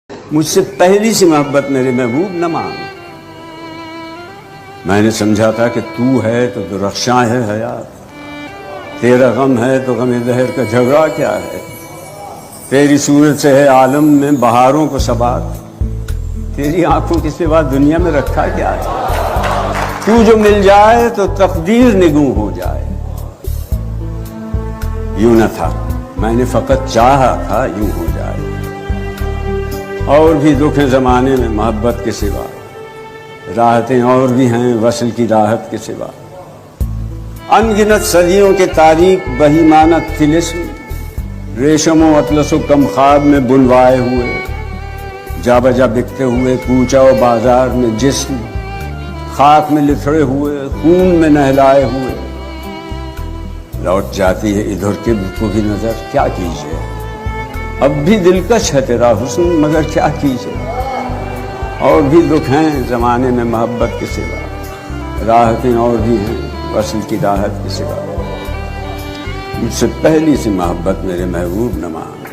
مجھ سے پہلی سی محبت میرے محبوب نہ مانگ۔ میں نے سمجھا تھا کہ تو ہے تو رخشاں ہے حیات، تیرا غم ہے تو غم دہر کا جھگڑا کیا ہے، تیری صورت سے ہے عالم میں بہاروں کو ثبات، تیری آنکھوں کے سوا دنیا میں رکھا کیا ہے، تو جو مل جائے تو تقدیر نگوں ہو جائے۔ یوں نہ تھا، میں نے فقط چاہا تھا یوں ہو جائے۔ اور بھی دکھ ہیں زمانے میں محبت کے سوا، راحتیں اور بھی ہیں وصل کی راحت کے سوا۔ ان گنت صدیوں کے تاریک بہیمانہ طلسم، ریشم و اطلس و کم خواب میں بنوائے ہوئے، جا بجا بکتے ہوئے کوچہ و بازار میں جسم، خاک میں لتھڑے ہوئے خون میں نہلائے ہوئے۔ لوٹ جاتی ہے ادھر کے کو بھی نظر، کیا کیجیے، اب بھی دلکش ہے تیرا حسن مگر کیا کیجیے۔ اور بھی دکھ ہیں زمانے میں محبت کے سوا، راحتیں اور بھی ہیں وصل کی راحت کے سوا۔ مجھ سے پہلی سی محبت میرے محبوب نہ مان۔